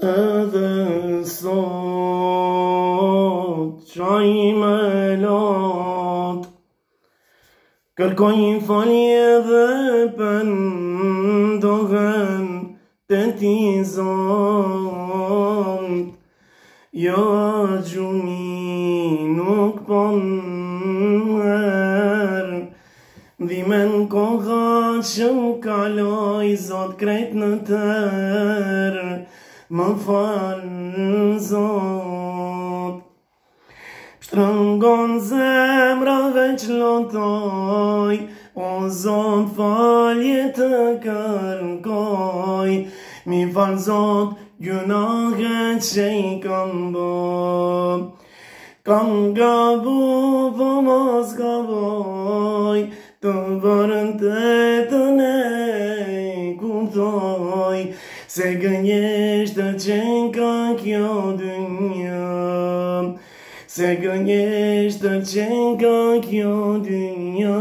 edhe sot qaj me lot, kërkoj falje dhe pëndohem të ti Zot. Jo gjumi nuk po merr, dhimen koha që kaloj Zot krejt në tërë, më falë Zot. Shtrëngon zemra veç lotoj, o Zot falje të kërkoj, mi falë Zot gjunahet që i kam bo. Kam gabu po mos gaboj, të vërën të ne kuptoj, se gënjeshtë që ka kjo dynja, se gënjeshtë që ka kjo dynja.